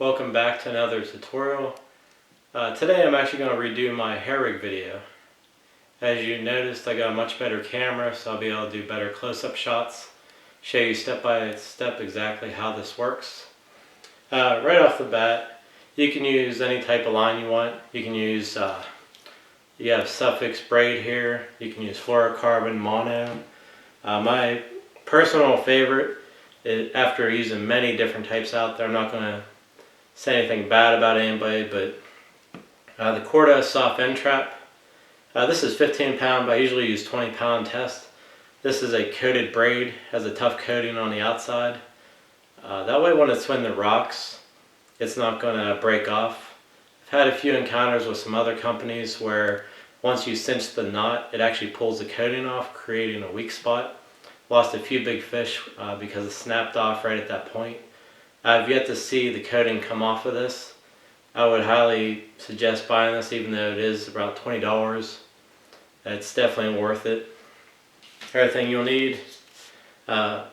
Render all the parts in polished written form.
Welcome back to another tutorial. Today I'm actually going to redo my hair rig video. As you noticed, I got a much better camera, so I'll be able to do better close-up shots, show you step by step exactly how this works. Right off the bat, you can use any type of line you want. You can use, you have suffix braid here, you can use fluorocarbon, mono. My personal favorite, after using many different types out there, I'm not going to say anything bad about anybody, but the Corda soft end trap. This is 15 pound, but I usually use 20 pound test. This is a coated braid, has a tough coating on the outside. That way when it's in the rocks, it's not going to break off. I've had a few encounters with some other companies where once you cinch the knot, it actually pulls the coating off, creating a weak spot. Lost a few big fish because it snapped off right at that point. I've yet to see the coating come off of this. I would highly suggest buying this, even though it is about $20. It's definitely worth it. Everything you'll need, a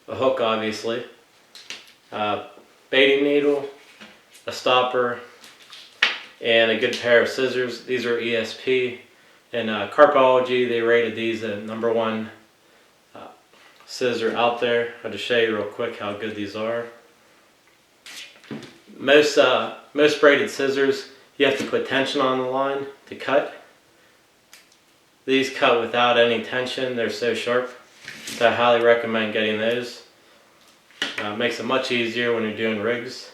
hook obviously, baiting needle, a stopper, and a good pair of scissors. These are ESP. In Carpology, they rated these a #1 scissor out there. I'll just show you real quick how good these are. Most braided scissors, you have to put tension on the line to cut. These cut without any tension. They're so sharp, so I highly recommend getting those. Makes it much easier when you're doing rigs.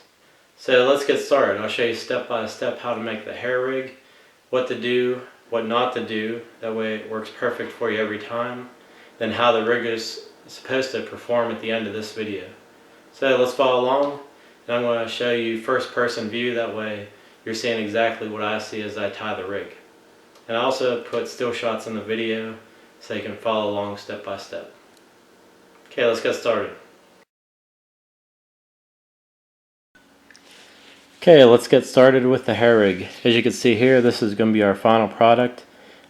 So let's get started. I'll show you step by step how to make the hair rig, what to do, what not to do. That way it works perfect for you every time. Then how the rig is supposed to perform at the end of this video. So let's follow along. And I'm going to show you first person view, that way you're seeing exactly what I see as I tie the rig. And I also put still shots in the video so you can follow along step by step. Okay, let's get started. Okay, let's get started with the hair rig. As you can see here, this is going to be our final product.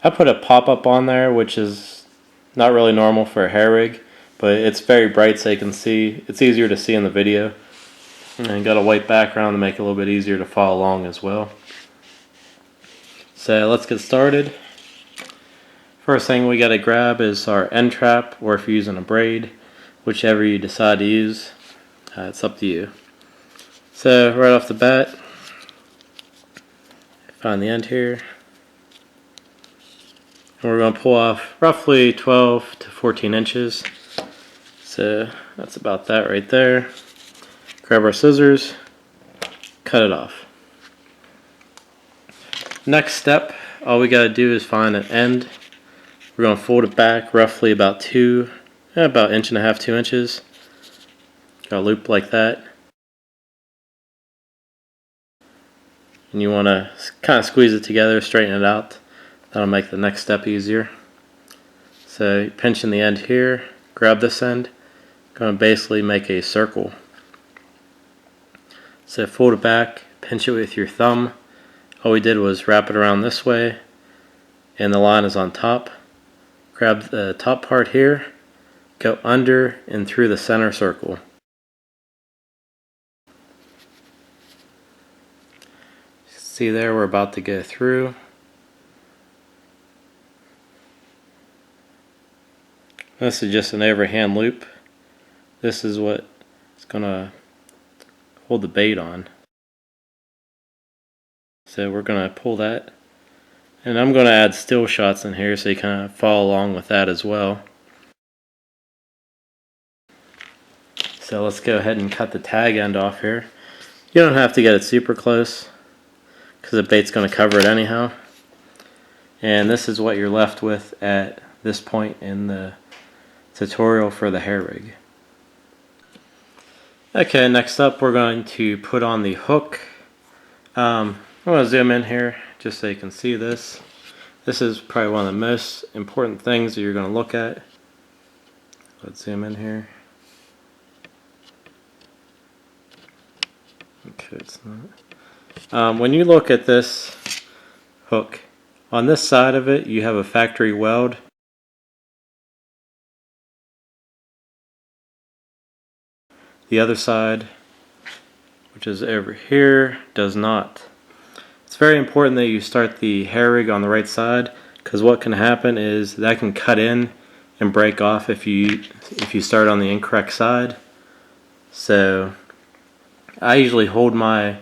I put a pop-up on there, which is not really normal for a hair rig, but it's very bright so you can see. It's easier to see in the video. And got a white background to make it a little bit easier to follow along as well. So let's get started. First thing we got to grab is our end trap, or if you're using a braid, whichever you decide to use, it's up to you. So right off the bat, find the end here, and we're going to pull off roughly 12 to 14 inches. So that's about that right there. Grab our scissors, cut it off. Next step, all we got to do is find an end. We're going to fold it back roughly about 1.5 to 2 inches. Got a loop like that. And you want to kind of squeeze it together, straighten it out. That'll make the next step easier. So pinching the end here, grab this end. Going to basically make a circle. So fold it back, pinch it with your thumb. All we did was wrap it around this way, and the line is on top. Grab the top part here, go under and through the center circle. See there, we're about to go through. This is just an overhand loop. This is what it's going to hold the bait on. So we're going to pull that, and I'm going to add still shots in here so you kind of follow along with that as well. So let's go ahead and cut the tag end off here. You don't have to get it super close because the bait's going to cover it anyhow. And this is what you're left with at this point in the tutorial for the hair rig. Okay, next up we're going to put on the hook. I'm going to zoom in here just so you can see this. This is probably one of the most important things that you're going to look at. Let's zoom in here. Okay, it's not. When you look at this hook, on this side of it you have a factory weld. The other side which is over here, does not. It's very important that you start the hair rig on the right side, because what can happen is that can cut in and break off if you start on the incorrect side. So I usually hold my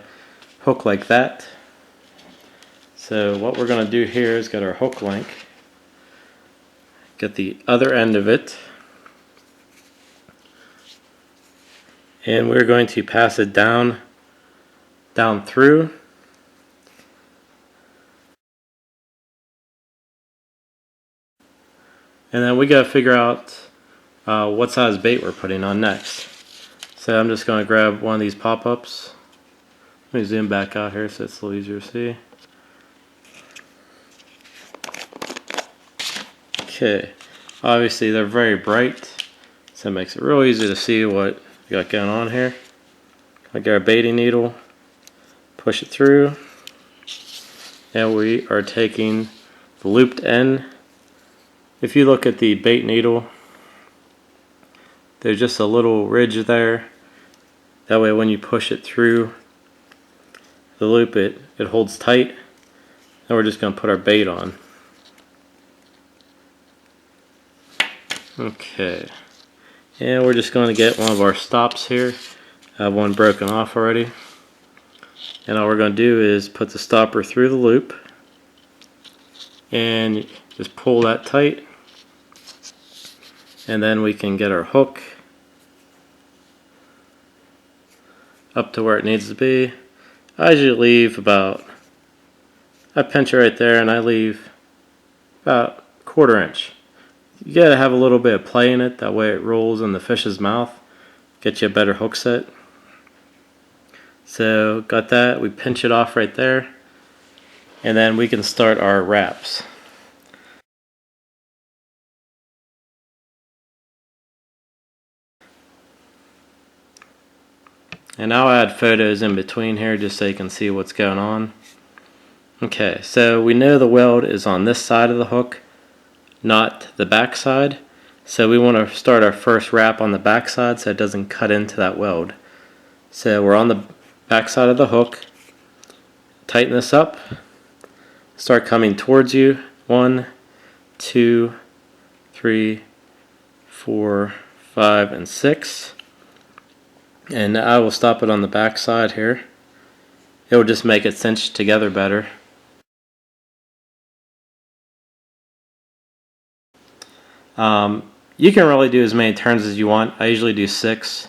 hook like that. So what we're going to do here is get our hook link, get the other end of it, and we're going to pass it down through. And then we got to figure out what size bait we're putting on next. So I'm just going to grab one of these pop-ups. Let me zoom back out here so it's a little easier to see. Okay, obviously they're very bright, so it makes it real easy to see what we got going on here. I got our baiting needle, push it through, and we are taking the looped end. If you look at the bait needle, there's just a little ridge there. That way when you push it through the loop, it holds tight. And we're just going to put our bait on. Okay. And we're just going to get one of our stops here. I have one broken off already. And all we're going to do is put the stopper through the loop. And just pull that tight. And then we can get our hook up to where it needs to be. I usually leave I pinch it right there and I leave about 1/4 inch. You gotta have a little bit of play in it, that way it rolls in the fish's mouth, get you a better hook set. So got that, we pinch it off right there, and then we can start our wraps. And I'll add photos in between here just so you can see what's going on. Okay, so we know the weld is on this side of the hook, not the back side. So we want to start our first wrap on the back side so it doesn't cut into that weld. So we're on the back side of the hook. Tighten this up. Start coming towards you. 1, 2, 3, 4, 5, and 6. And I will stop it on the back side here. It will just make it cinch together better. You can really do as many turns as you want. I usually do 6.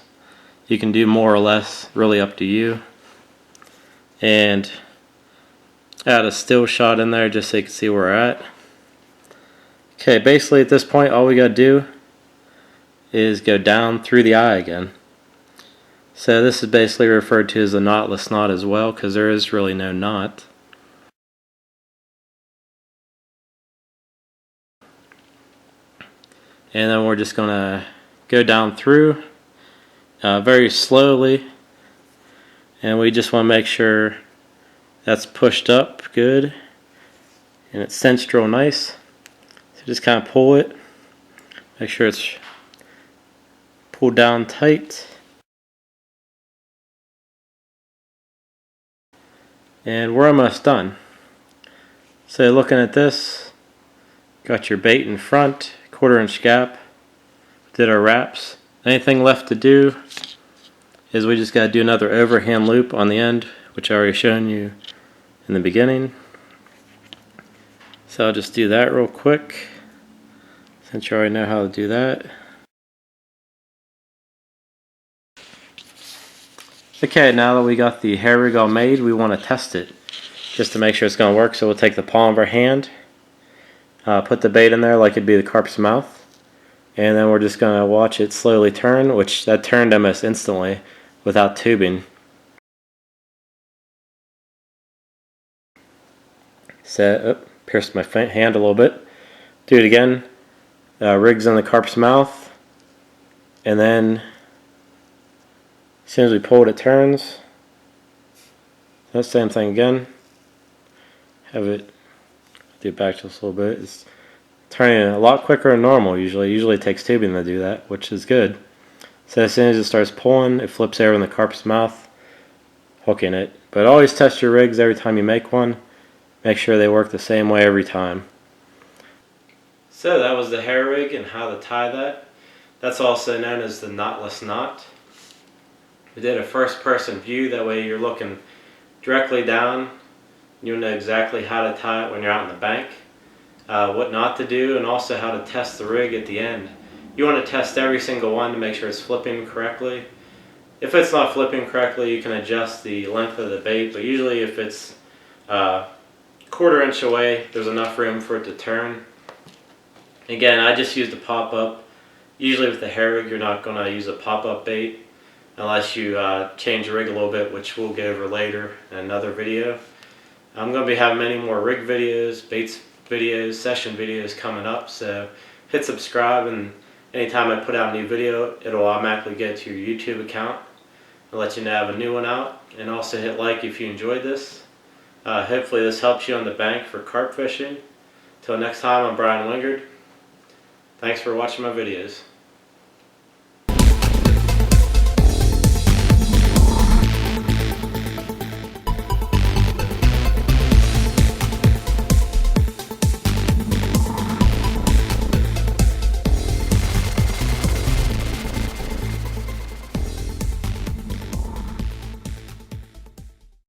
You can do more or less, really up to you. And add a still shot in there just so you can see where we're at. Okay, basically at this point all we gotta do is go down through the eye again. So this is basically referred to as a knotless knot as well, because there is really no knot. And then we're just going to go down through very slowly, and we just want to make sure that's pushed up good and it's cinched real nice. So just kind of pull it, make sure it's pulled down tight. And we're almost done. So looking at this, got your bait in front, 1/4 inch gap, did our wraps. Anything left to do is we just got to do another overhand loop on the end, which I already shown you in the beginning. So I'll just do that real quick, since you already know how to do that. Okay, now that we got the hair rig all made, we want to test it just to make sure it's going to work. So we'll take the palm of our hand, put the bait in there like it'd be the carp's mouth, and then we're just going to watch it slowly turn, which that turned almost instantly without tubing. So, pierced my hand a little bit. Do it again. Rig's in the carp's mouth, and then as soon as we pull it, it turns. That same thing again. Have it, do it back just a little bit. It's turning a lot quicker than normal usually. Usually it takes tubing to do that, which is good. So as soon as it starts pulling, it flips over in the carp's mouth. hooking it. But always test your rigs every time you make one. Make sure they work the same way every time. So that was the hair rig and how to tie that. That's also known as the knotless knot. We did a first person view, that way you're looking directly down. You'll know exactly how to tie it when you're out in the bank. What not to do, and also how to test the rig at the end. You want to test every single one to make sure it's flipping correctly. If it's not flipping correctly, you can adjust the length of the bait, but usually if it's quarter inch away, there's enough room for it to turn. Again, I just used a pop-up. Usually with the hair rig, you're not going to use a pop-up bait unless you change the rig a little bit, which we'll go over later in another video. I'm going to be having many more rig videos, baits videos, session videos coming up, so hit subscribe, and anytime I put out a new video, it'll automatically go to your YouTube account and let you know I have a new one out. And also hit like if you enjoyed this. Hopefully this helps you on the bank for carp fishing. Till next time, I'm Brian Wingard. Thanks for watching my videos.